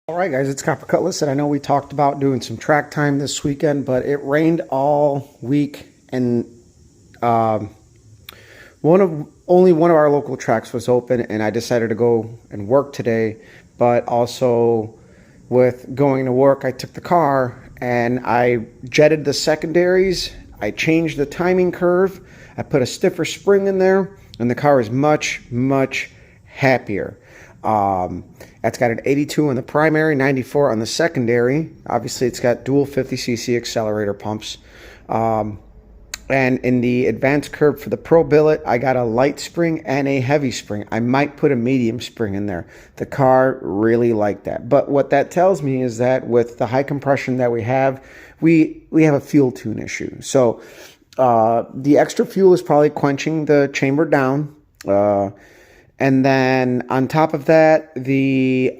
All right, guys, it's Copper Cutlass, and I know we talked about doing some track time this weekend, but it rained all week, and um, only one of our local tracks was open, and I decided to go and work today. But also, with going to work, I took the car and I jetted the secondaries. I changed the timing curve. I put a stiffer spring in there, and the car is much, much happier. That's got an 82 on the primary, 94 on the secondary. Obviously, it's got dual 50cc accelerator pumps. And in the advanced curve for the Pro Billet, I got a light spring and a heavy spring. I might put a medium spring in there. The car really liked that. But what that tells me is that with the high compression that we have a fuel tune issue. So the extra fuel is probably quenching the chamber down. And then on top of that, the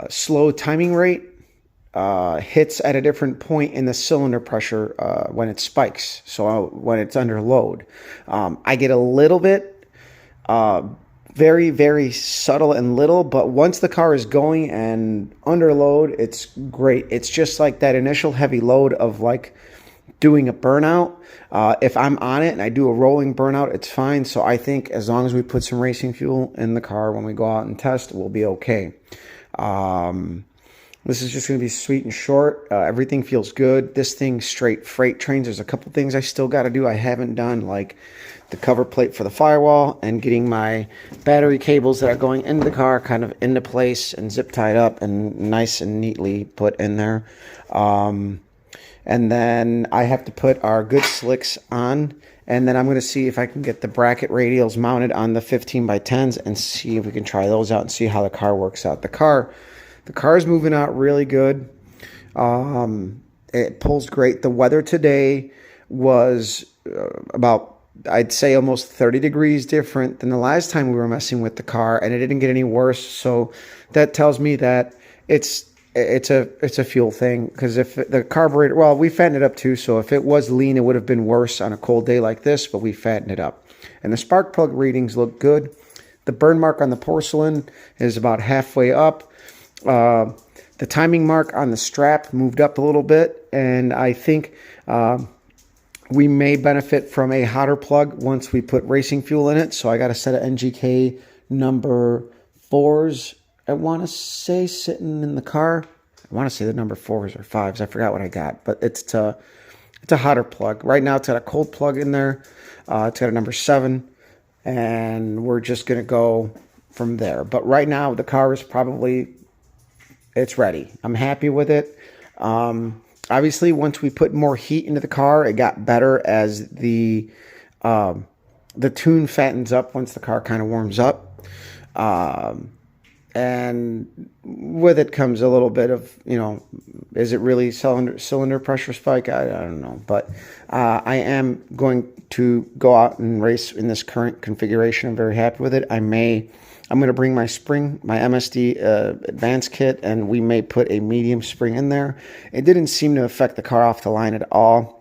slow timing rate hits at a different point in the cylinder pressure when it spikes. So when it's under load, I get a little bit, very, very subtle and little, but once the car is going and under load, it's great. It's just like that initial heavy load of like doing a burnout. If I'm on it and I do a rolling burnout, it's fine. So I think as long as we put some racing fuel in the car when we go out and test, we'll be okay. This is just going to be sweet and short. Everything feels good. This thing straight freight trains. There's a couple things I still got to do I haven't done, like the cover plate for the firewall and getting my battery cables that are going into the car kind of into place and zip tied up and nice and neatly put in there. And then I have to put our good slicks on. And then I'm going to see if I can get the bracket radials mounted on the 15 by 10s and see if we can try those out and see how the car works out. The car is moving out really good. It pulls great. The weather today was about, I'd say, almost 30 degrees different than the last time we were messing with the car, and it didn't get any worse. So that tells me that it's a fuel thing, because if the carburetor, well, we fattened it up too, so if it was lean, it would have been worse on a cold day like this, but we fattened it up. And the spark plug readings look good. The burn mark on the porcelain is about halfway up. The timing mark on the strap moved up a little bit, and I think we may benefit from a hotter plug once we put racing fuel in it. So I got a set of NGK number 4s, I want to say, sitting in the car. I want to say the number 4s or 5s. I forgot what I got, but it's a hotter plug. Right now it's got a cold plug in there. It's got a number 7, and we're just going to go from there. But right now the car is it's ready. I'm happy with it. Obviously, once we put more heat into the car, it got better as the tune fattens up once the car kind of warms up. And with it comes a little bit of, is it really cylinder pressure spike? I don't know. But I am going to go out and race in this current configuration. I'm very happy with it. I'm going to bring my spring, my MSD advanced kit, and we may put a medium spring in there. It didn't seem to affect the car off the line at all.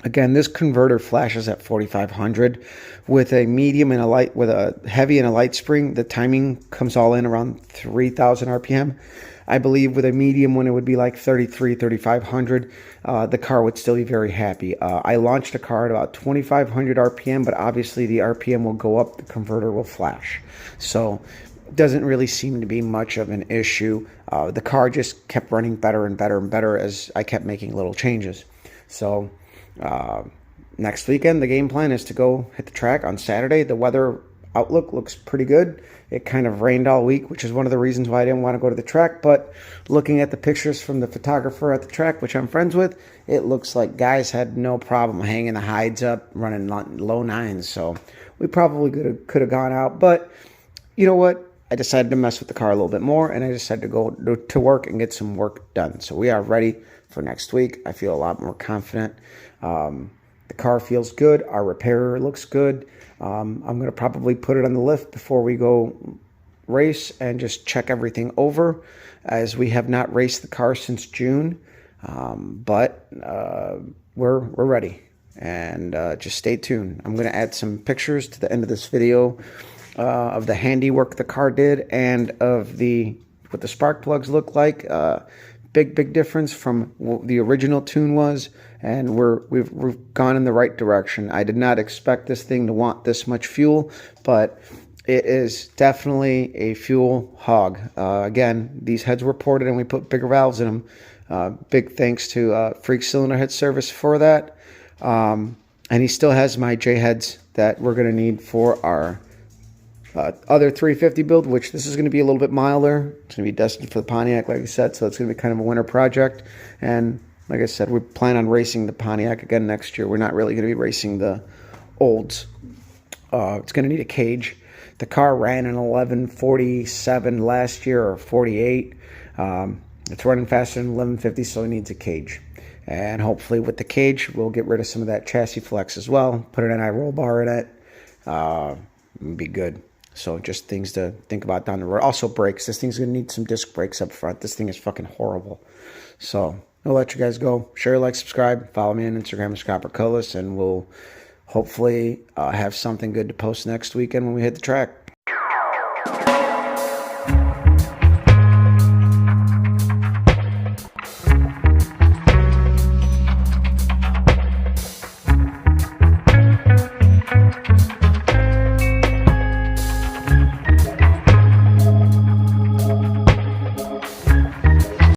Again, this converter flashes at 4,500 with a medium and a light, with a heavy and a light spring. The timing comes all in around 3,000 RPM. I believe with a medium one, it would be like 3,500. The car would still be very happy. I launched the car at about 2,500 RPM, but obviously the RPM will go up, the converter will flash. So it doesn't really seem to be much of an issue. The car just kept running better and better and better as I kept making little changes. So next weekend, the game plan is to go hit the track on Saturday. The weather outlook looks pretty good. It kind of rained all week, which is one of the reasons why I didn't want to go to the track. But looking at the pictures from the photographer at the track, which I'm friends with, it looks like guys had no problem hanging the hides up, running low 9s. So we probably could have gone out. But you know what? I decided to mess with the car a little bit more, and I decided to go to work and get some work done. So we are ready for next week. I feel a lot more confident. The car feels good. Our repairer looks good. I'm going to probably put it on the lift before we go race and just check everything over, as we have not raced the car since June. But we're ready, and just stay tuned. I'm going to add some pictures to the end of this video of the handiwork the car did and of what the spark plugs look like. Big difference from what the original tune was, and we've gone in the right direction. I did not expect this thing to want this much fuel, but it is definitely a fuel hog. Again, these heads were ported and we put bigger valves in them. Big thanks to Freak Cylinder Head Service for that. And he still has my J heads that we're going to need for our other 350 build, which this is going to be a little bit milder. It's going to be destined for the Pontiac, like I said, so it's going to be kind of a winter project. And like I said, we plan on racing the Pontiac again next year. We're not really going to be racing the olds. It's going to need a cage. The car ran an 1147 last year, or 48. It's running faster than 1150, so it needs a cage. And hopefully with the cage, we'll get rid of some of that chassis flex as well. Put an NI roll bar in it. It'll be good. So just things to think about down the road. Also brakes. This thing's going to need some disc brakes up front. This thing is fucking horrible. So I'll let you guys go. Share, like, subscribe. Follow me on Instagram at Scott Percolis, and we'll hopefully have something good to post next weekend when we hit the track.